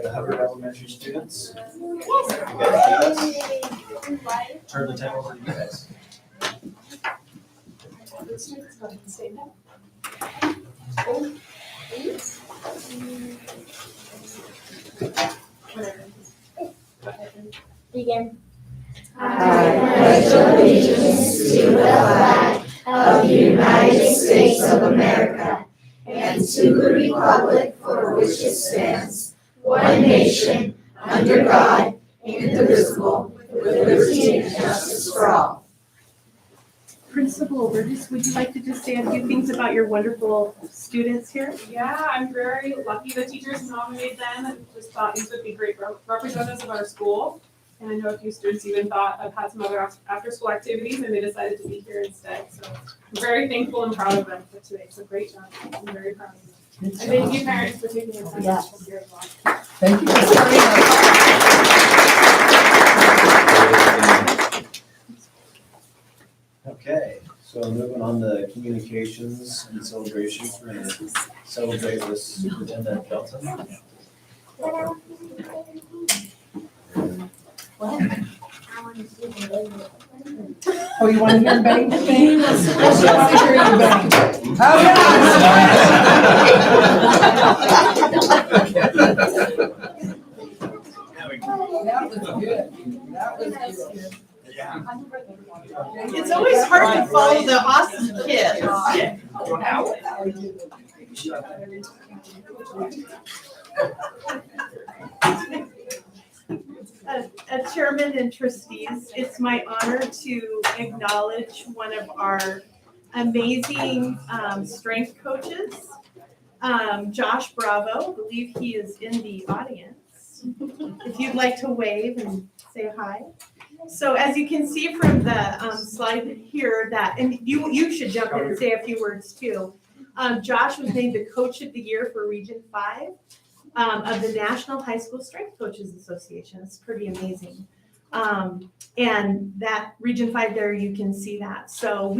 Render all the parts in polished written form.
the Hubbard Elementary students. You guys lead us. Turn the time over to you guys. Begin. I pledge allegiance to the flag of the United States of America and to the republic for which it stands, one nation, under God, indivisible, with liberty and justice for all. Principal Burgess, would you like to just say a few things about your wonderful students here? Yeah, I'm very lucky the teachers nominated them and just thought these would be great representatives of our school. And I know a few students even thought I've had some other after-school activities and they decided to be here instead. So I'm very thankful and proud of them for today. It's a great job. I'm very proud of them. And thank you parents for taking the time to come here as well. Thank you. Okay, so moving on to communications and celebrations, we're gonna celebrate with Superintendent Belton. Oh, you want to hear bang the thing? I want to hear you bang. That was good. That was good. Yeah. It's always hard to follow the awesome kids. Chairman and trustees, it's my honor to acknowledge one of our amazing strength coaches, Josh Bravo. I believe he is in the audience. If you'd like to wave and say hi. So as you can see from the slide here and you should jump in and say a few words too. Josh was named the Coach of the Year for Region 5 of the National High School Strength Coaches Association. It's pretty amazing. And that Region 5 there, you can see that. So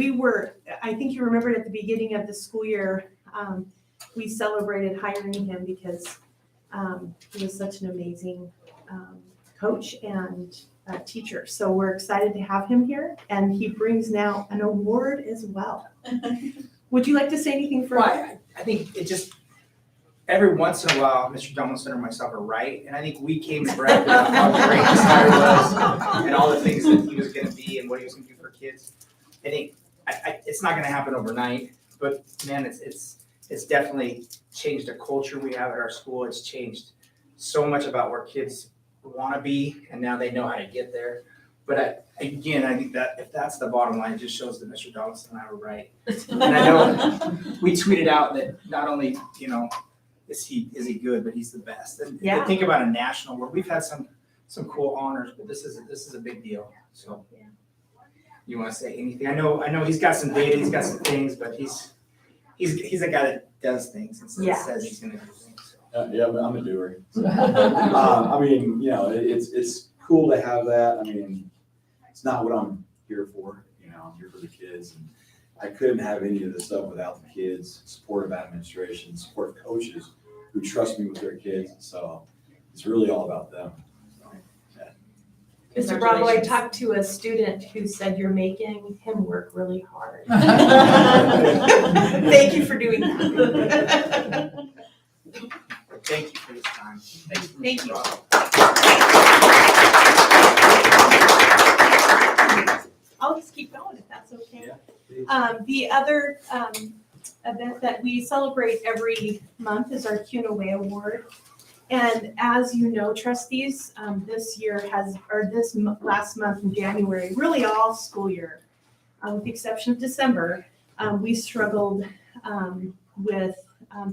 I think you remembered at the beginning of the school year, we celebrated hiring him because he was such an amazing coach and teacher. So we're excited to have him here, and he brings now an award as well. Would you like to say anything further? Well, I think it just, every once in a while, Mr. Donaldson or myself are right, and I think we came to brag about how great this guy was and all the things that he was gonna be and what he was gonna do for kids. I think, it's not gonna happen overnight, but man, it's definitely changed the culture we have at our school. It's changed so much about where kids wanna be, and now they know how to get there. But I think that if that's the bottom line, it just shows that Mr. Donaldson and I were right. And I know we tweeted out that not only, is he good, but he's the best. And Yeah. think about a national where we've had some cool honors, but this is a big deal. So you want to say anything? I know he's got some data, he's got some things, but he's a guy that does things instead of says he's going to do things. So. Yeah, I'm a doer. I mean, it's cool to have that. I mean, it's not what I'm here for. I'm here for the kids, and I couldn't have any of this stuff without the kids, supportive administration, supportive coaches who trust me with their kids. So it's really all about them. Mr. Bravo, I talked to a student who said you're making him work really hard. Thank you for doing that. Thank you for this time. Thank you. I'll just keep going if that's okay. The other event that we celebrate every month is our Kuna Way Award. And as you know, trustees, this last month in January, really all school year, with the exception of December, we struggled with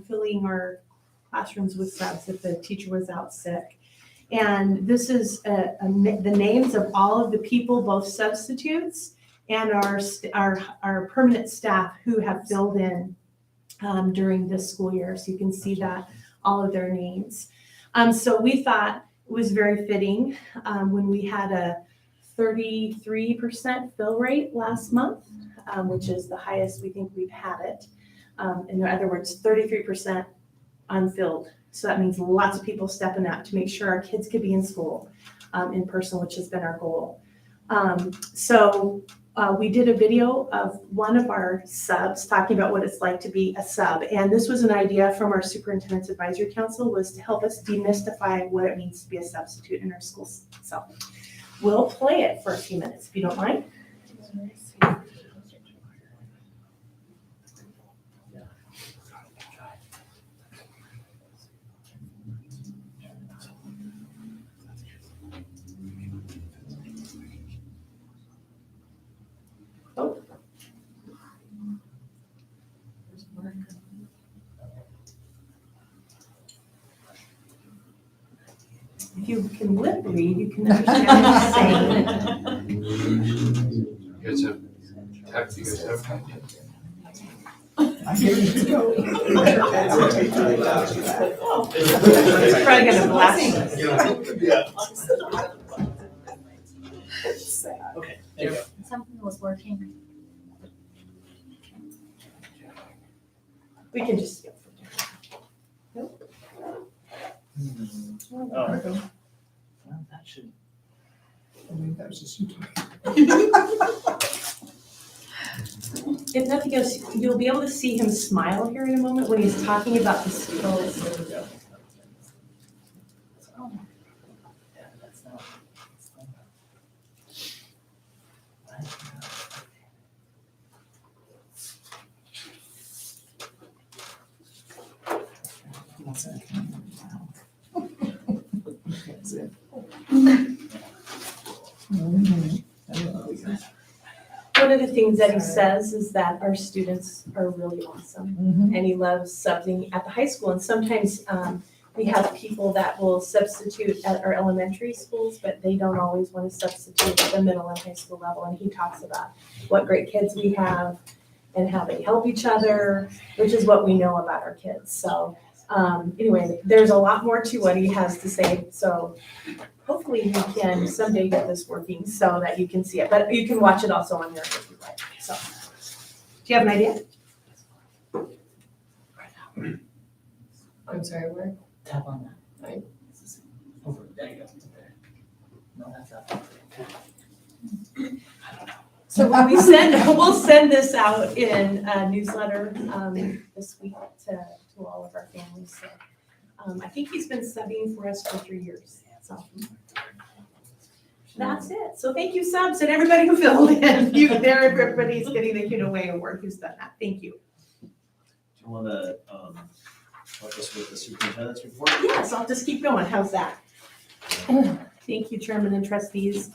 filling our classrooms with subs if the teacher was out sick. And this is the names of all of the people, both substitutes and our permanent staff who have filled in during this school year. So you can see that, all of their names. So we thought it was very fitting when we had a 33% fill rate last month, which is the highest we think we've had it. In other words, 33% unfilled So that means lots of people stepping up to make sure our kids could be in school in person, which has been our goal. We did a video of one of our subs talking about what it's like to be a sub. And this was an idea from our Superintendent's Advisory Council, was to help us demystify what it means to be a substitute in our schools. So we'll play it for a few minutes, if you don't mind. If you can lip read, you can understand what I'm saying. You guys have It's probably gonna blast. Something was working. We can just skip from there. That should. That was just you. If nothing else, you'll be able to see him smile here in a moment when he's talking about the students. One of the things that he says is that our students are really awesome, and he loves subbing at the high school. And sometimes we have people that will substitute at our elementary schools, but they don't always want to substitute at the middle and high school level. And he talks about what great kids we have and how they help each other, which is what we know about our kids. So anyway, there's a lot more to what he has to say. So hopefully we can someday get this working so that you can see it, but you can watch it also on your if you like. So, do you have an idea? I'm sorry, where? Tap on that, right? Over, there you go. No, that's up. So when we'll send this out in a newsletter this week to all of our families. So I think he's been subbing for us for 3 years. So that's it. So thank you, subs, and everybody who filled in. Everybody's getting the Kuna Way Award who's done that. Thank you. Do you want to help us with the superintendent's report? Yes, I'll just keep going. How's that? Thank you, Chairman and trustees.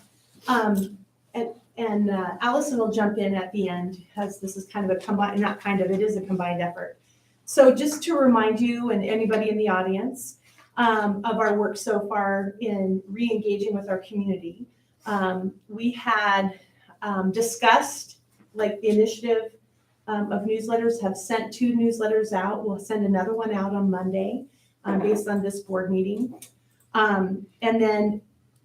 And Allison will jump in at the end, because this is kind of a combined, not kind of, it is a combined effort. So just to remind you and anybody in the audience of our work so far in re-engaging with our community, we had discussed like the initiative of newsletters, have sent 2 newsletters out. We'll send another one out on Monday based on this board meeting. And then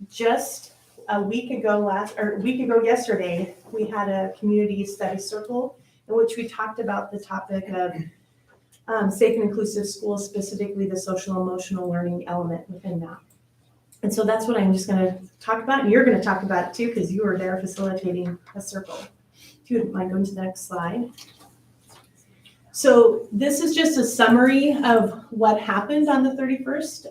just a week ago yesterday, we had a community study circle in which we talked about the topic of safe and inclusive schools, specifically the social emotional learning element within that. And so that's what I'm just going to talk about, and you're going to talk about it too, because you were there facilitating a circle. If you wouldn't mind going to the next slide. So this is just a summary of what happened on the 31st.